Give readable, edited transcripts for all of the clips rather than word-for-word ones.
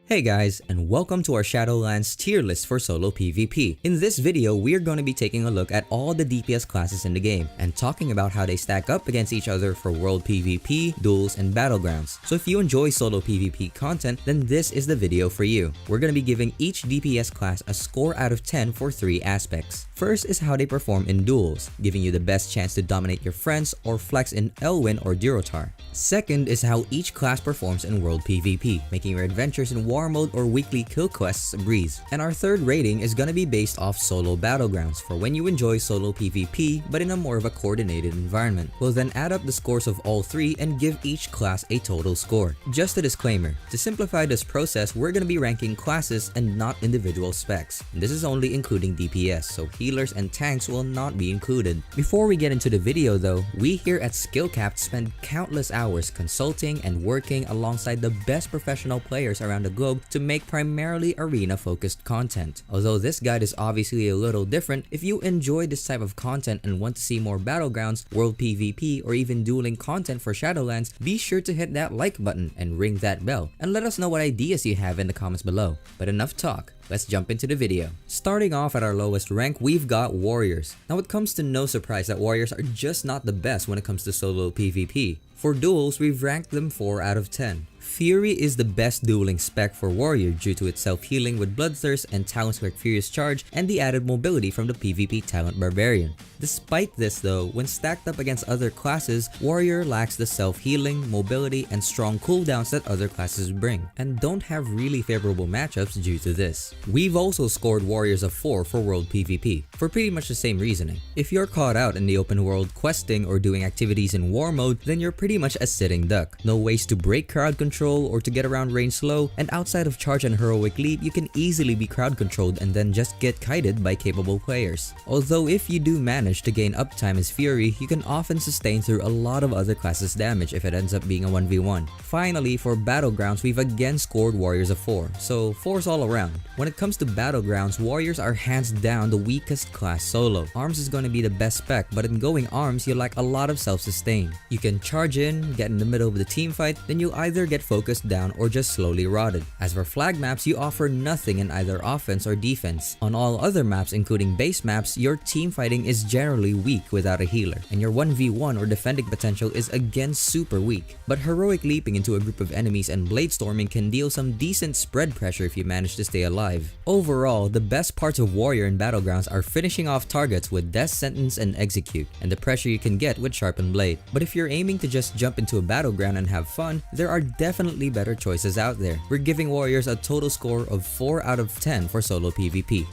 Hey guys, and welcome to our Shadowlands tier list for solo PvP. In this video, we're going to be taking a look at all the DPS classes in the game and talking about how they stack up against each other for world PvP, duels, and battlegrounds. So if you enjoy solo PvP content, then this is the video for you. We're going to be giving each DPS class a score out of 10 for 3 aspects. First is how they perform in duels, giving you the best chance to dominate your friends or flex in Elwyn or Durotar. Second is how each class performs in world PvP, making your adventures in war mode or weekly kill quests a breeze. And our third rating is gonna be based off solo battlegrounds for when you enjoy solo PvP but in a more of a coordinated environment. We'll then add up the scores of all 3 and give each class a total score. Just a disclaimer, to simplify this process, we're gonna be ranking classes and not individual specs. And this is only including DPS, so healers and tanks will not be included. Before we get into the video though, we here at Skillcapped spend countless hours consulting and working alongside the best professional players around the globe to make primarily arena-focused content. Although this guide is obviously a little different, if you enjoy this type of content and want to see more battlegrounds, world PvP, or even dueling content for Shadowlands, be sure to hit that like button and ring that bell, and let us know what ideas you have in the comments below. But enough talk. Let's jump into the video. Starting off at our lowest rank, we've got Warriors. Now it comes to no surprise that Warriors are just not the best when it comes to solo PvP. For duels, we've ranked them 4 out of 10. Fury is the best dueling spec for Warrior due to its self-healing with Bloodthirst and talents like Furious Charge and the added mobility from the PvP talent Barbarian. Despite this though, when stacked up against other classes, Warrior lacks the self-healing, mobility, and strong cooldowns that other classes bring, and don't have really favorable matchups due to this. We've also scored Warriors a 4 for world PvP, for pretty much the same reasoning. If you're caught out in the open world questing or doing activities in war mode, then you're pretty much a sitting duck. No ways to break crowd control or to get around range slow, and outside of charge and heroic leap, you can easily be crowd controlled and then just get kited by capable players. Although if you do manage to gain uptime as Fury, you can often sustain through a lot of other classes' damage if it ends up being a 1v1. Finally, for Battlegrounds, we've again scored Warriors a 4, so 4s all around. When it comes to Battlegrounds, Warriors are hands down the weakest class solo. Arms is going to be the best spec, but in going arms, you lack a lot of self-sustain. You can charge in, get in the middle of the team fight, then you'll either get focused down or just slowly rotted. As for flag maps, you offer nothing in either offense or defense. On all other maps, including base maps, your team fighting is generally weak without a healer, and your 1v1 or defending potential is again super weak. But heroic leaping into a group of enemies and blade storming can deal some decent spread pressure if you manage to stay alive. Overall, the best parts of Warrior in Battlegrounds are finishing off targets with Death Sentence and Execute, and the pressure you can get with Sharpened Blade. But if you're aiming to just jump into a battleground and have fun, there are definitely better choices out there. We're giving Warriors a total score of 4 out of 10 for solo PvP.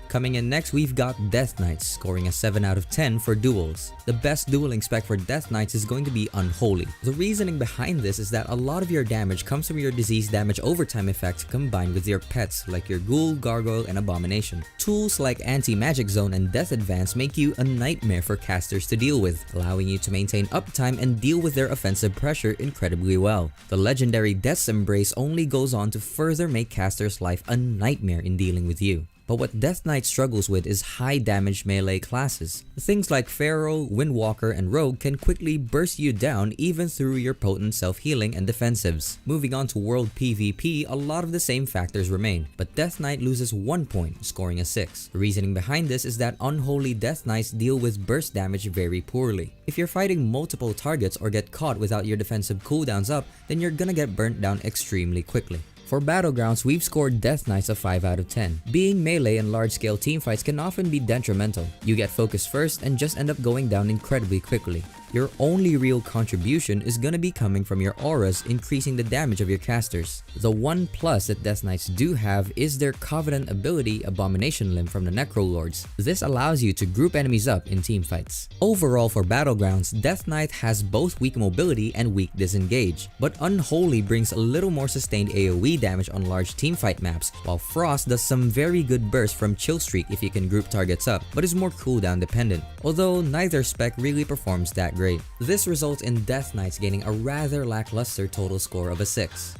Coming in next, we've got Death Knights, scoring a 7 out of 10 for duels. The best dueling spec for Death Knights is going to be Unholy. The reasoning behind this is that a lot of your damage comes from your disease damage overtime effect combined with your pets like your Ghoul, Gargoyle, and Abomination. Tools like Anti-Magic Zone and Death Advance make you a nightmare for casters to deal with, allowing you to maintain uptime and deal with their offensive pressure incredibly well. The legendary Death's Embrace only goes on to further make casters' life a nightmare in dealing with you. But what Death Knight struggles with is high damage melee classes. Things like Pharaoh, Windwalker, and Rogue can quickly burst you down even through your potent self-healing and defensives. Moving on to world PvP, a lot of the same factors remain, but Death Knight loses 1 point, scoring a 6. The reasoning behind this is that Unholy Death Knights deal with burst damage very poorly. If you're fighting multiple targets or get caught without your defensive cooldowns up, then you're gonna get burnt down extremely quickly. For Battlegrounds, we've scored Death Knights a 5 out of 10. Being melee in large-scale teamfights can often be detrimental. You get focused first and just end up going down incredibly quickly. Your only real contribution is gonna be coming from your auras, increasing the damage of your casters. The one plus that Death Knights do have is their Covenant ability, Abomination Limb from the Necrolords. This allows you to group enemies up in teamfights. Overall for Battlegrounds, Death Knight has both weak mobility and weak disengage, but Unholy brings a little more sustained AoE damage on large teamfight maps, while Frost does some very good burst from Chill Streak if you can group targets up, but is more cooldown dependent, although neither spec really performs that great. This results in Death Knights gaining a rather lackluster total score of a 6.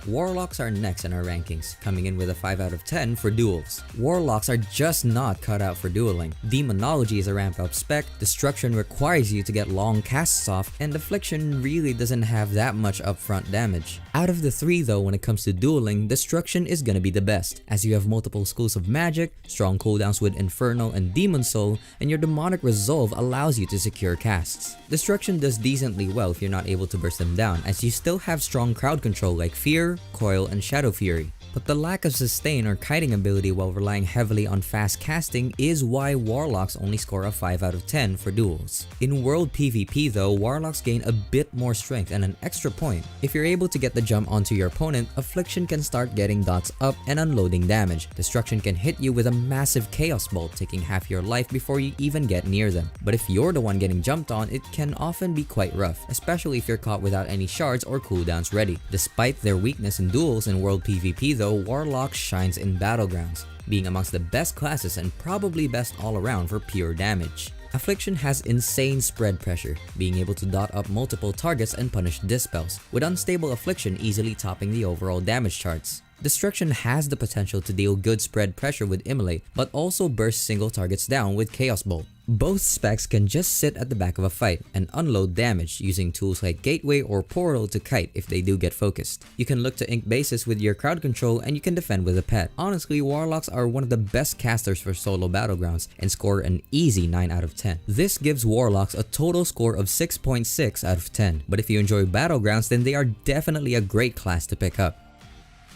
Warlocks are next in our rankings, coming in with a 5 out of 10 for duels. Warlocks are just not cut out for dueling. Demonology is a ramp up spec, destruction requires you to get long casts off, and affliction really doesn't have that much upfront damage. Out of the three though, when it comes to dueling, destruction is gonna be the best, as you have multiple schools of magic, strong cooldowns with Infernal and Demon Soul, and your demonic resolve allows you to secure casts. Destruction does decently well if you're not able to burst them down, as you still have strong crowd control like Fear, Coil, and Shadow Fury. But the lack of sustain or kiting ability while relying heavily on fast casting is why Warlocks only score a 5 out of 10 for duels. In World PvP though, Warlocks gain a bit more strength and an extra point. If you're able to get the jump onto your opponent, Affliction can start getting dots up and unloading damage. Destruction can hit you with a massive Chaos Bolt, taking half your life before you even get near them. But if you're the one getting jumped on, it can often be quite rough, especially if you're caught without any shards or cooldowns ready. Despite their weakness in duels in World PvP though, Warlock shines in battlegrounds, being amongst the best classes and probably best all around for pure damage. Affliction has insane spread pressure, being able to dot up multiple targets and punish dispels, with unstable Affliction easily topping the overall damage charts. Destruction has the potential to deal good spread pressure with Immolate, but also burst single targets down with Chaos Bolt. Both specs can just sit at the back of a fight and unload damage using tools like Gateway or Portal to kite if they do get focused. You can look to ink bases with your crowd control and you can defend with a pet. Honestly, Warlocks are one of the best casters for solo battlegrounds and score an easy 9 out of 10. This gives Warlocks a total score of 6.6 out of 10, but if you enjoy battlegrounds then they are definitely a great class to pick up.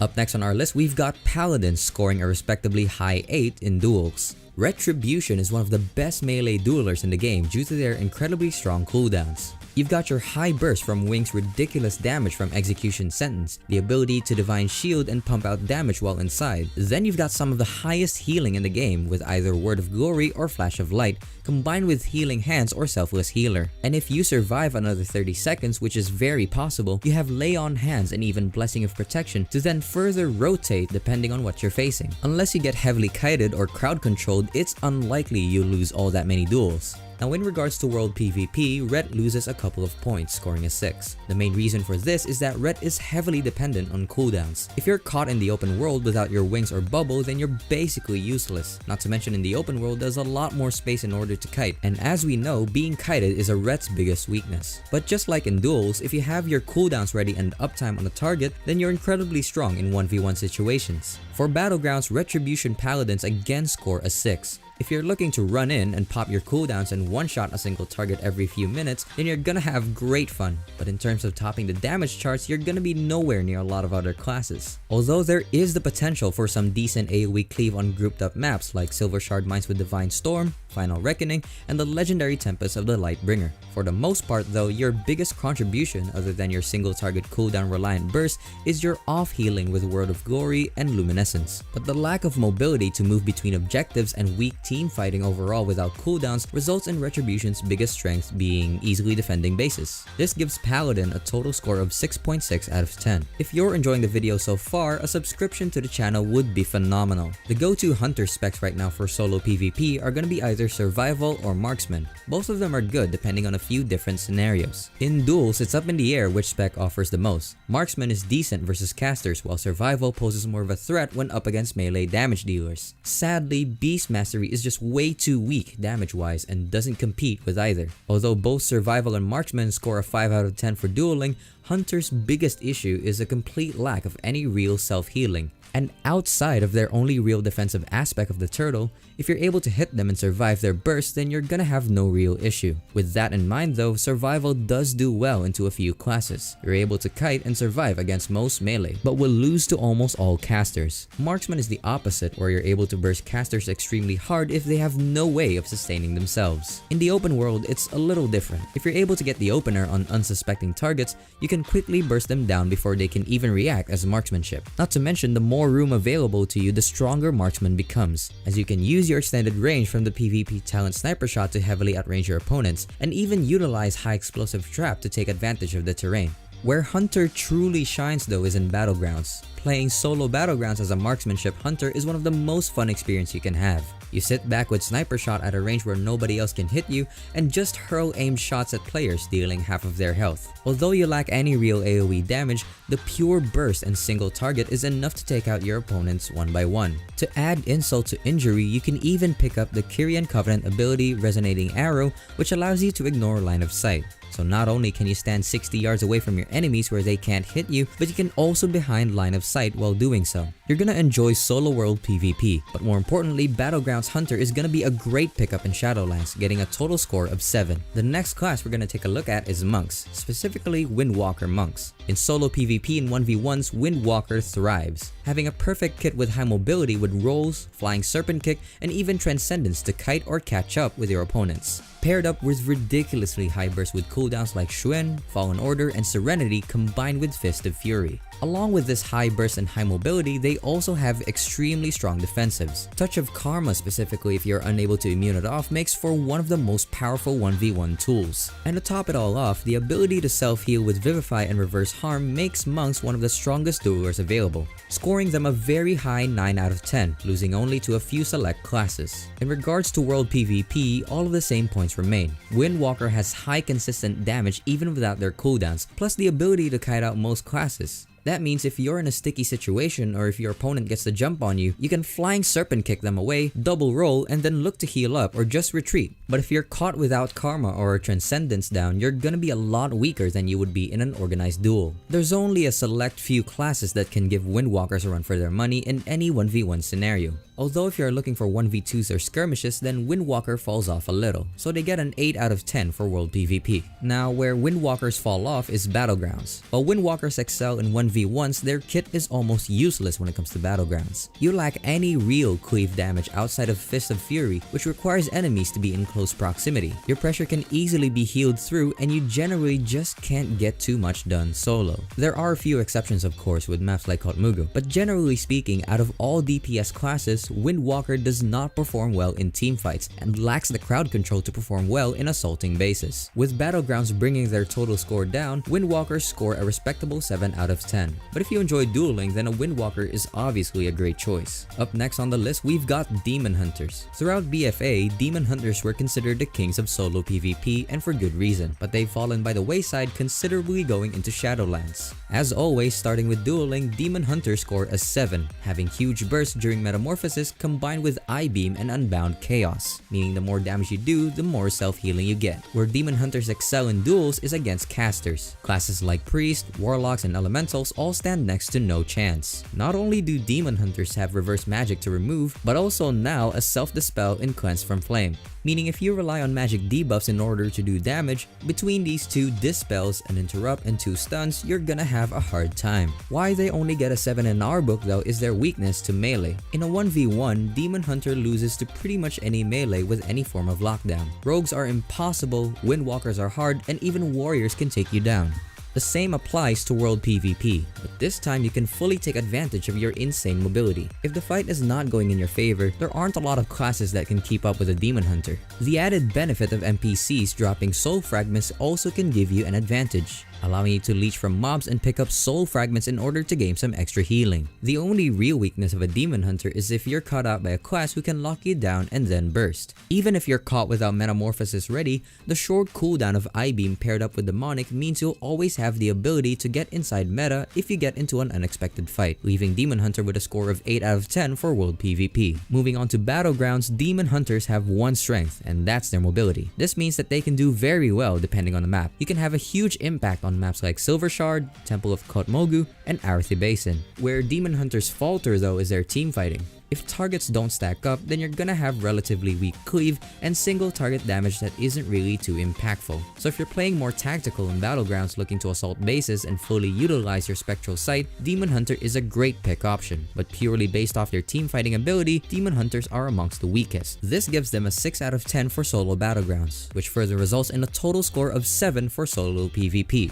Up next on our list, we've got Paladin scoring a respectably high 8 in duels. Retribution is one of the best melee duelers in the game due to their incredibly strong cooldowns. You've got your high burst from Wing's ridiculous damage from Execution Sentence, the ability to Divine Shield and pump out damage while inside. Then you've got some of the highest healing in the game with either Word of Glory or Flash of Light, combined with Healing Hands or Selfless Healer. And if you survive another 30 seconds, which is very possible, you have Lay on Hands and even Blessing of Protection to then further rotate depending on what you're facing. Unless you get heavily kited or crowd controlled, it's unlikely you'll lose all that many duels. Now in regards to World PvP, Ret loses a couple of points, scoring a 6. The main reason for this is that Ret is heavily dependent on cooldowns. If you're caught in the open world without your wings or bubble, then you're basically useless. Not to mention in the open world there's a lot more space in order to kite, and as we know, being kited is a Ret's biggest weakness. But just like in duels, if you have your cooldowns ready and uptime on the target, then you're incredibly strong in 1v1 situations. For battlegrounds, Retribution Paladins again score a 6. If you're looking to run in and pop your cooldowns and one-shot a single target every few minutes, then you're gonna have great fun. But in terms of topping the damage charts, you're gonna be nowhere near a lot of other classes. Although there is the potential for some decent AoE cleave on grouped up maps like Silver Shard Mines with Divine Storm, Final Reckoning, and the legendary Tempest of the Lightbringer. For the most part though, your biggest contribution other than your single target cooldown reliant burst is your off healing with Word of Glory and Luminescence. But the lack of mobility to move between objectives and weak team fighting overall without cooldowns results in Retribution's biggest strength being easily defending bases. This gives Paladin a total score of 6.6 out of 10. If you're enjoying the video so far, a subscription to the channel would be phenomenal. The go-to hunter specs right now for solo PvP are gonna be either survival or marksman. Both of them are good depending on a few different scenarios. In duels, it's up in the air which spec offers the most. Marksman is decent versus casters, while survival poses more of a threat when up against melee damage dealers. Sadly, Beast Mastery is just way too weak damage-wise and doesn't compete with either. Although both survival and marksman score a 5 out of 10 for dueling, Hunter's biggest issue is a complete lack of any real self-healing. And outside of their only real defensive aspect of the turtle, if you're able to hit them and survive their burst, then you're gonna have no real issue. With that in mind though, survival does do well into a few classes. You're able to kite and survive against most melee, but will lose to almost all casters. Marksman is the opposite, where you're able to burst casters extremely hard if they have no way of sustaining themselves. In the open world, it's a little different. If you're able to get the opener on unsuspecting targets, you can quickly burst them down before they can even react as marksmanship. Not to mention, the more room available to you, the stronger marksman becomes, as you can use your extended range from the PvP talent Sniper Shot to heavily outrange your opponents, and even utilize high explosive trap to take advantage of the terrain. Where Hunter truly shines though is in battlegrounds. Playing solo battlegrounds as a marksmanship hunter is one of the most fun experience you can have. You sit back with sniper shot at a range where nobody else can hit you and just hurl aimed shots at players, dealing half of their health. Although you lack any real AoE damage, the pure burst and single target is enough to take out your opponents one by one. To add insult to injury, you can even pick up the Kyrian Covenant ability Resonating Arrow, which allows you to ignore line of sight. So not only can you stand 60 yards away from your enemies where they can't hit you, but you can also behind line of sight while doing so. You're gonna enjoy solo world PvP, but more importantly, Battlegrounds Hunter is gonna be a great pickup in Shadowlands, getting a total score of 7. The next class we're gonna take a look at is Monks, specifically Windwalker Monks. In solo PvP and 1v1s, Windwalker thrives, having a perfect kit with high mobility with rolls, flying serpent kick, and even transcendence to kite or catch up with your opponents. Paired up with ridiculously high bursts with cooldowns like Shuen, Fallen Order, and Serenity combined with Fist of Fury. Along with this high burst and high mobility, they also have extremely strong defensives. Touch of Karma, specifically if you're unable to immune it off, makes for one of the most powerful 1v1 tools. And to top it all off, the ability to self-heal with Vivify and Reverse Harm makes Monks one of the strongest duelers available, scoring them a very high 9 out of 10, losing only to a few select classes. In regards to world PvP, all of the same points remain. Windwalker has high consistent damage even without their cooldowns, plus the ability to kite out most classes. That means if you're in a sticky situation or if your opponent gets the jump on you, you can flying serpent kick them away, double roll, and then look to heal up or just retreat. But if you're caught without Karma or a Transcendence down, you're gonna be a lot weaker than you would be in an organized duel. There's only a select few classes that can give Windwalkers a run for their money in any 1v1 scenario. Although if you're looking for 1v2s or skirmishes, then Windwalker falls off a little, so they get an 8 out of 10 for world PvP. Now, where Windwalkers fall off is Battlegrounds. While Windwalkers excel in 1v1s, their kit is almost useless when it comes to Battlegrounds. You lack any real cleave damage outside of Fist of Fury, which requires enemies to be in close proximity. Your pressure can easily be healed through, and you generally just can't get too much done solo. There are a few exceptions of course with maps like Khotmugu, but generally speaking, out of all DPS classes, Windwalker does not perform well in teamfights and lacks the crowd control to perform well in assaulting bases. With Battlegrounds bringing their total score down, Windwalkers score a respectable 7 out of 10. But if you enjoy dueling, then a Windwalker is obviously a great choice. Up next on the list, we've got Demon Hunters. Throughout BFA, Demon Hunters were considered the kings of solo PvP, and for good reason, but they've fallen by the wayside considerably going into Shadowlands. As always, starting with dueling, Demon Hunters score a 7, having huge bursts during Metamorphosis combined with I-Beam and Unbound Chaos, meaning the more damage you do, the more self-healing you get. Where Demon Hunters excel in duels is against casters. Classes like Priest, Warlocks, and Elementals all stand next to no chance. Not only do Demon Hunters have reverse magic to remove, but also now a self-dispel in Cleanse from Flame, meaning if you rely on magic debuffs in order to do damage, between these two dispels, an interrupt, and 2 stuns, you're gonna have a hard time. Why they only get a 7 in our book though is their weakness to melee. In a 1v1, Demon Hunter loses to pretty much any melee with any form of lockdown. Rogues are impossible, Windwalkers are hard, and even warriors can take you down. The same applies to world PvP, but this time you can fully take advantage of your insane mobility. If the fight is not going in your favor, there aren't a lot of classes that can keep up with a Demon Hunter. The added benefit of NPCs dropping soul fragments also can give you an advantage, allowing you to leech from mobs and pick up soul fragments in order to gain some extra healing. The only real weakness of a Demon Hunter is if you're caught out by a class who can lock you down and then burst. Even if you're caught without Metamorphosis ready, the short cooldown of I-Beam paired up with Demonic means you'll always have the ability to get inside meta if you get into an unexpected fight, leaving Demon Hunter with a score of 8 out of 10 for world PvP. Moving on to Battlegrounds, Demon Hunters have one strength, and that's their mobility. This means that they can do very well depending on the map. You can have a huge impact on maps like Silver Shard, Temple of Khotmogu, and Arathi Basin. Where Demon Hunters falter though is their team fighting. If targets don't stack up, then you're gonna have relatively weak cleave and single target damage that isn't really too impactful. So if you're playing more tactical in Battlegrounds looking to assault bases and fully utilize your Spectral Sight, Demon Hunter is a great pick option. But purely based off their team fighting ability, Demon Hunters are amongst the weakest. This gives them a 6 out of 10 for solo Battlegrounds, which further results in a total score of 7 for solo PvP.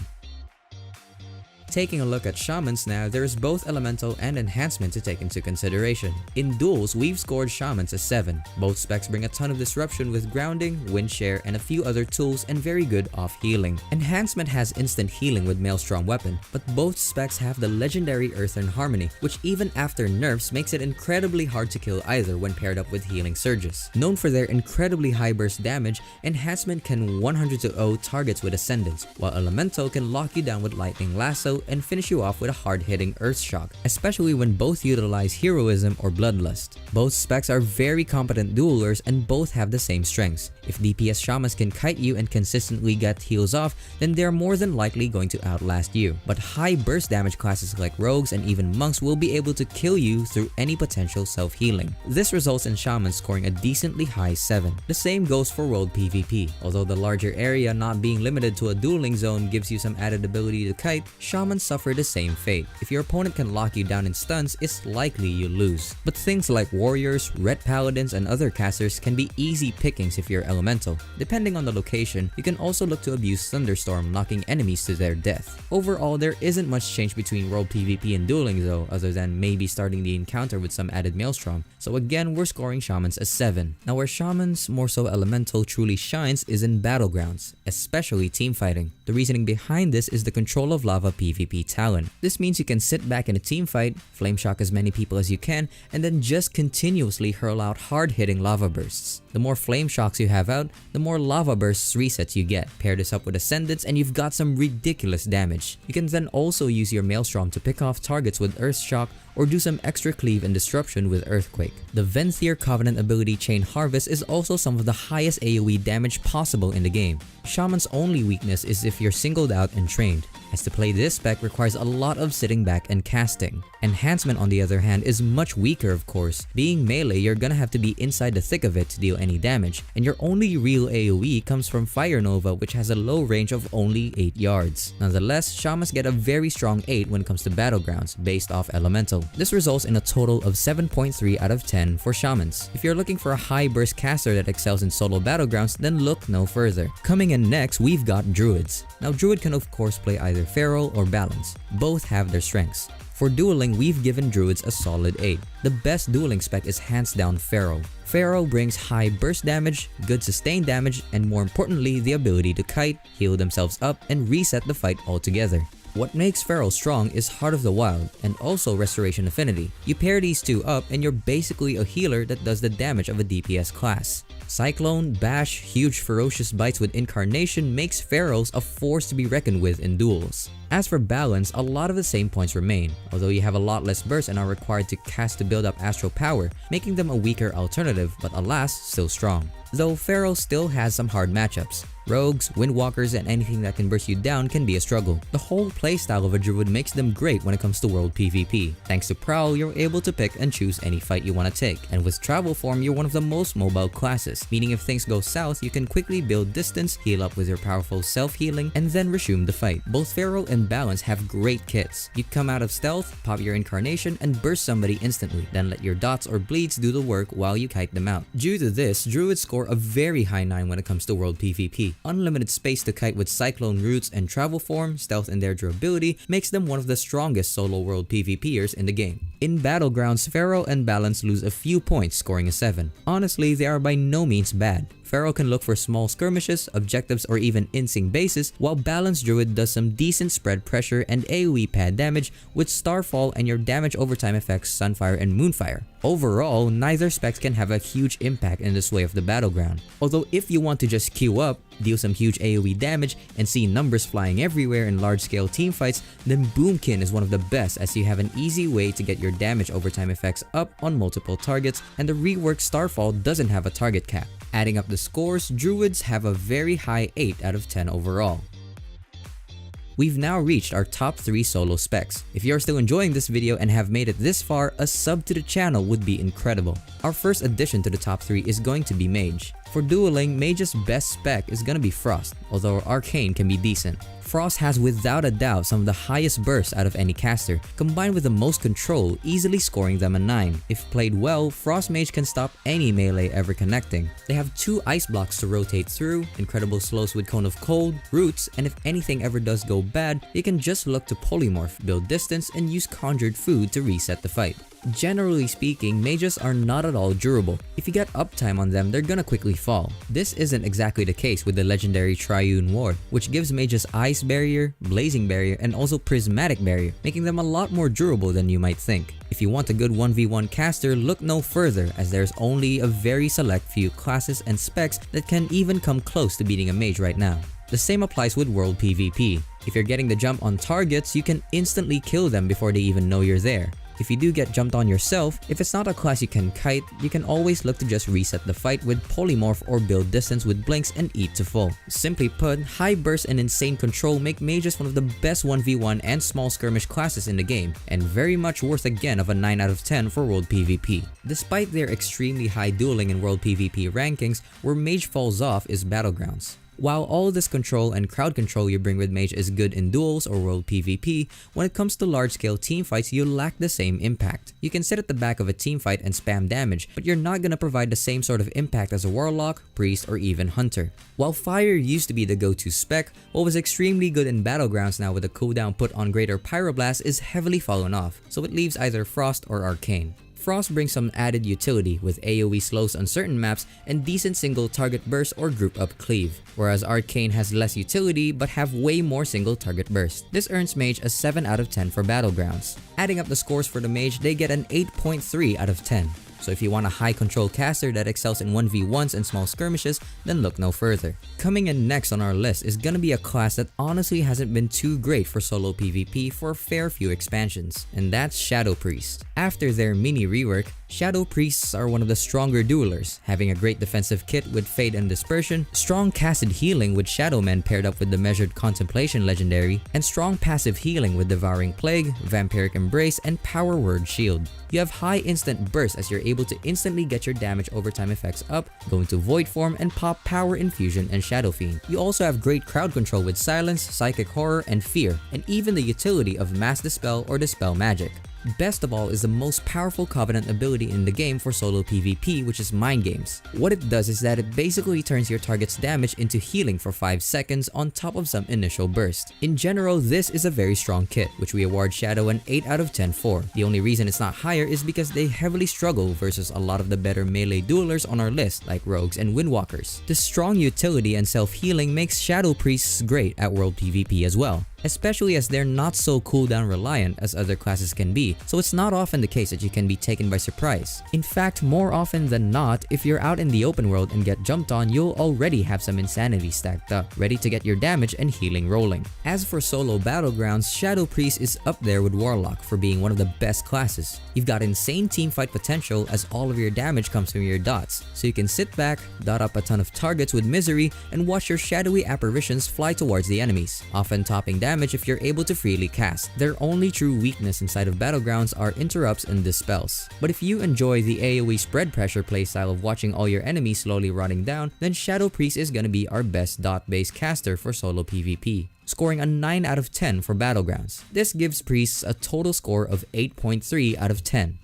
Taking a look at Shamans now, there is both Elemental and Enhancement to take into consideration. In Duels, we've scored Shamans as 7. Both specs bring a ton of disruption with grounding, wind share, and a few other tools and very good off healing. Enhancement has instant healing with Maelstrom weapon, but both specs have the legendary Earthen Harmony, which even after nerfs makes it incredibly hard to kill either when paired up with healing surges. Known for their incredibly high burst damage, Enhancement can 100-0 targets with Ascendance, while Elemental can lock you down with Lightning Lasso and finish you off with a hard-hitting Earth Shock, especially when both utilize Heroism or Bloodlust. Both specs are very competent duelers and both have the same strengths. If DPS Shamans can kite you and consistently get heals off, then they're more than likely going to outlast you. But high burst damage classes like Rogues and even Monks will be able to kill you through any potential self-healing. This results in Shamans scoring a decently high 7. The same goes for World PvP. Although the larger area not being limited to a dueling zone gives you some added ability to kite, Shamans suffer the same fate. If your opponent can lock you down in stuns, it's likely you lose. But things like Warriors, Red Paladins, and other casters can be easy pickings if you're Elemental. Depending on the location, you can also look to abuse Thunderstorm, knocking enemies to their death. Overall, there isn't much change between World PvP and dueling though, other than maybe starting the encounter with some added Maelstrom. So again, we're scoring Shamans as 7. Now where Shamans, more so Elemental, truly shines is in battlegrounds, especially teamfighting. The reasoning behind this is the control of lava PvP talent. This means you can sit back in a team fight, flame shock as many people as you can, and then just continuously hurl out hard-hitting lava bursts. The more flame shocks you have out, the more lava bursts resets you get. Pair this up with Ascendance and you've got some ridiculous damage. You can then also use your Maelstrom to pick off targets with Earth Shock or do some extra cleave and disruption with Earthquake. The Venthyr Covenant ability Chain Harvest is also some of the highest AoE damage possible in the game. Shaman's only weakness is if you're singled out and trained, as to play this spec requires a lot of sitting back and casting. Enhancement on the other hand is much weaker of course. Being melee, you're gonna have to be inside the thick of it to deal any damage, and your only real AoE comes from Fire Nova, which has a low range of only 8 yards. Nonetheless, Shamans get a very strong 8 when it comes to battlegrounds, based off Elemental. This results in a total of 7.3 out of 10 for Shamans. If you're looking for a high burst caster that excels in solo battlegrounds, then look no further. Coming in next, we've got Druids. Now Druid can of course play either Feral or Balance. Both have their strengths. For dueling, we've given Druids a solid 8. The best dueling spec is hands down Feral. Feral brings high burst damage, good sustained damage, and more importantly, the ability to kite, heal themselves up, and reset the fight altogether. What makes Feral strong is Heart of the Wild and also Restoration Affinity. You pair these two up and you're basically a healer that does the damage of a DPS class. Cyclone, Bash, huge ferocious bites with Incarnation makes Ferals a force to be reckoned with in duels. As for Balance, a lot of the same points remain, although you have a lot less burst and are required to cast to build up astral power, making them a weaker alternative, but alas, still strong. Though Feral still has some hard matchups. Rogues, Windwalkers, and anything that can burst you down can be a struggle. The whole playstyle of a Druid makes them great when it comes to World PvP. Thanks to Prowl, you're able to pick and choose any fight you want to take, and with Travel Form, you're one of the most mobile classes, meaning if things go south, you can quickly build distance, heal up with your powerful self-healing, and then resume the fight. Both Feral and Balance have great kits. You come out of stealth, pop your Incarnation, and burst somebody instantly, then let your dots or bleeds do the work while you kite them out. Due to this, Druids score a very high 9 when it comes to World PvP. Unlimited space to kite with Cyclone Roots and Travel Form, stealth and their durability makes them one of the strongest solo World PvPers in the game. In Battlegrounds, Feral and Balance lose a few points, scoring a 7. Honestly, they are by no means bad. Feral can look for small skirmishes, objectives, or even in-sync bases, while Balanced Druid does some decent spread pressure and AoE pad damage with Starfall and your damage overtime effects Sunfire and Moonfire. Overall, neither specs can have a huge impact in the sway of the battleground. Although if you want to just queue up, deal some huge AoE damage, and see numbers flying everywhere in large-scale teamfights, then Boomkin is one of the best as you have an easy way to get your damage overtime effects up on multiple targets, and the reworked Starfall doesn't have a target cap. Adding up the scores, Druids have a very high 8 out of 10 overall. We've now reached our top 3 solo specs. If you're still enjoying this video and have made it this far, a sub to the channel would be incredible. Our first addition to the top 3 is going to be Mage. For dueling, Mage's best spec is gonna be Frost, although Arcane can be decent. Frost has without a doubt some of the highest bursts out of any caster, combined with the most control, easily scoring them a 9. If played well, Frost Mage can stop any melee ever connecting. They have 2 ice blocks to rotate through, incredible slows with Cone of Cold, roots, and if anything ever does go bad, you can just look to polymorph, build distance, and use conjured food to reset the fight. Generally speaking, mages are not at all durable. If you get uptime on them, they're gonna quickly fall. This isn't exactly the case with the legendary Triune Ward, which gives mages Ice Barrier, Blazing Barrier, and also Prismatic Barrier, making them a lot more durable than you might think. If you want a good 1v1 caster, look no further, as there's only a very select few classes and specs that can even come close to beating a mage right now. The same applies with world PvP. If you're getting the jump on targets, you can instantly kill them before they even know you're there. If you do get jumped on yourself, if it's not a class you can kite, you can always look to just reset the fight with polymorph or build distance with blinks and eat to full. Simply put, high burst and insane control make mages one of the best 1v1 and small skirmish classes in the game, and very much worth again of a 9 out of 10 for world PvP. Despite their extremely high dueling in world PvP rankings, where mage falls off is battlegrounds. While all this control and crowd control you bring with Mage is good in duels or world PvP, when it comes to large-scale teamfights, you lack the same impact. You can sit at the back of a teamfight and spam damage, but you're not gonna provide the same sort of impact as a Warlock, Priest, or even Hunter. While Fire used to be the go-to spec, what was extremely good in Battlegrounds now with a cooldown put on Greater Pyroblast is heavily fallen off, so it leaves either Frost or Arcane. Frost brings some added utility with AoE slows on certain maps and decent single target burst or group up cleave, whereas Arcane has less utility but have way more single target burst. This earns Mage a 7 out of 10 for Battlegrounds. Adding up the scores for the Mage, they get an 8.3 out of 10. So if you want a high control caster that excels in 1v1s and small skirmishes, then look no further. Coming in next on our list is gonna be a class that honestly hasn't been too great for solo PvP for a fair few expansions, and that's Shadow Priest. After their mini rework, Shadow Priests are one of the stronger duelers, having a great defensive kit with Fade and Dispersion, strong casted healing with Shadowmen paired up with the Measured Contemplation legendary, and strong passive healing with Devouring Plague, Vampiric Embrace, and Power Word Shield. You have high instant burst as you're able to instantly get your damage overtime effects up, go into Void Form, and pop Power Infusion and Shadow Fiend. You also have great crowd control with Silence, Psychic Horror, and Fear, and even the utility of Mass Dispel or Dispel Magic. Best of all is the most powerful Covenant ability in the game for solo PvP, which is Mind Games. What it does is that it basically turns your target's damage into healing for 5 seconds on top of some initial burst. In general, this is a very strong kit, which we award Shadow an 8 out of 10 for. The only reason it's not higher is because they heavily struggle versus a lot of the better melee duelers on our list, like Rogues and Windwalkers. The strong utility and self-healing makes Shadow Priests great at world PvP as well, especially as they're not so cooldown reliant as other classes can be, so it's not often the case that you can be taken by surprise. In fact, more often than not, if you're out in the open world and get jumped on, you'll already have some insanity stacked up, ready to get your damage and healing rolling. As for solo battlegrounds, Shadow Priest is up there with Warlock for being one of the best classes. You've got insane teamfight potential as all of your damage comes from your dots, so you can sit back, dot up a ton of targets with Misery, and watch your shadowy apparitions fly towards the enemies, often topping damage if you're able to freely cast. Their only true weakness inside of Battlegrounds are interrupts and dispels. But if you enjoy the AoE spread pressure playstyle of watching all your enemies slowly rotting down, then Shadow Priest is gonna be our best dot-based caster for solo PvP, scoring a 9 out of 10 for Battlegrounds. This gives Priests a total score of 8.3 out of 10.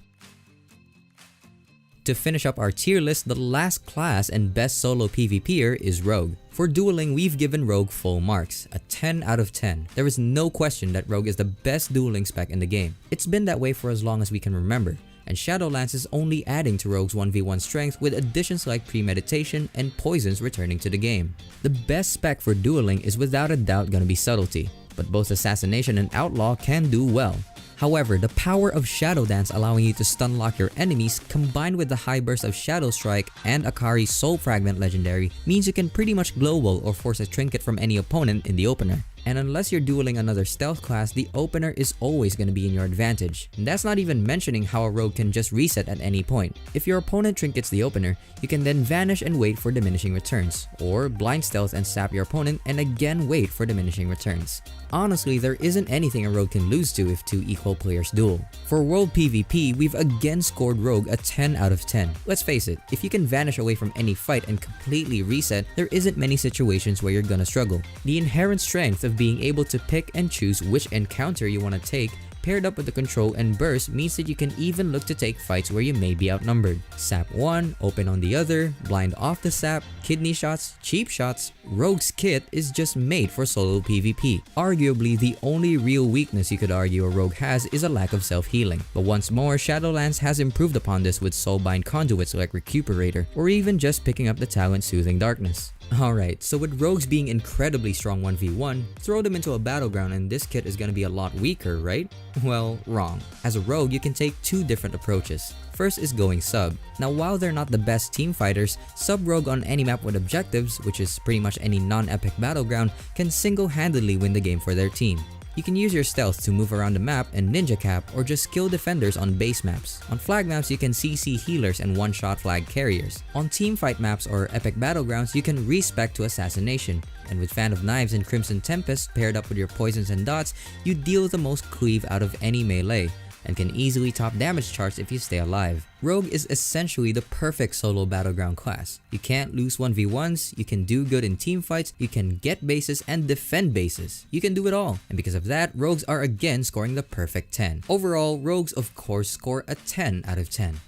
To finish up our tier list, the last class and best solo PvPer is Rogue. For dueling, we've given Rogue full marks, a 10 out of 10. There is no question that Rogue is the best dueling spec in the game. It's been that way for as long as we can remember, and Shadowlands is only adding to Rogue's 1v1 strength with additions like Premeditation and Poisons returning to the game. The best spec for dueling is without a doubt gonna be Subtlety, but both Assassination and Outlaw can do well. However, the power of Shadow Dance allowing you to stun lock your enemies combined with the high burst of Shadow Strike and Akari's Soul Fragment legendary means you can pretty much global or force a trinket from any opponent in the opener. And unless you're dueling another stealth class, the opener is always going to be in your advantage. And that's not even mentioning how a rogue can just reset at any point. If your opponent trinkets the opener, you can then vanish and wait for diminishing returns, or blind stealth and sap your opponent and again wait for diminishing returns. Honestly, there isn't anything a rogue can lose to if two equal players duel. For world PvP, we've again scored Rogue a 10 out of 10. Let's face it, if you can vanish away from any fight and completely reset, there isn't many situations where you're gonna struggle. The inherent strength of being able to pick and choose which encounter you want to take, paired up with the control and burst, means that you can even look to take fights where you may be outnumbered. Sap one, open on the other, blind off the sap, kidney shots, cheap shots. Rogue's kit is just made for solo PvP. Arguably, the only real weakness you could argue a rogue has is a lack of self-healing. But once more, Shadowlands has improved upon this with soulbind conduits like Recuperator, or even just picking up the talent Soothing Darkness. Alright, so with rogues being incredibly strong 1v1, throw them into a battleground and this kit is gonna be a lot weaker, right? Well, wrong. As a rogue, you can take two different approaches. First is going sub. Now while they're not the best team fighters, sub rogue on any map with objectives, which is pretty much any non-epic battleground, can single-handedly win the game for their team. You can use your stealth to move around the map and ninja cap, or just kill defenders on base maps. On flag maps, you can CC healers and one-shot flag carriers. On teamfight maps or epic battlegrounds, you can respec to assassination. And with Fan of Knives and Crimson Tempest paired up with your poisons and dots, you deal the most cleave out of any melee, and can easily top damage charts if you stay alive. Rogue is essentially the perfect solo battleground class. You can't lose 1v1s, you can do good in teamfights, you can get bases and defend bases. You can do it all. And because of that, rogues are again scoring the perfect 10. Overall, rogues of course score a 10 out of 10.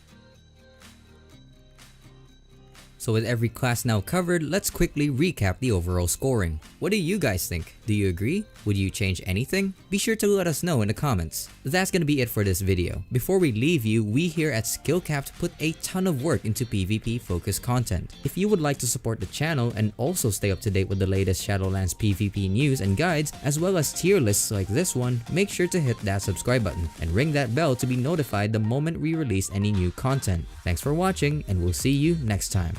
So with every class now covered, let's quickly recap the overall scoring. What do you guys think? Do you agree? Would you change anything? Be sure to let us know in the comments. That's gonna be it for this video. Before we leave you, we here at Skillcapped put a ton of work into PvP focused content. If you would like to support the channel and also stay up to date with the latest Shadowlands PvP news and guides, as well as tier lists like this one, make sure to hit that subscribe button and ring that bell to be notified the moment we release any new content. Thanks for watching, and we'll see you next time.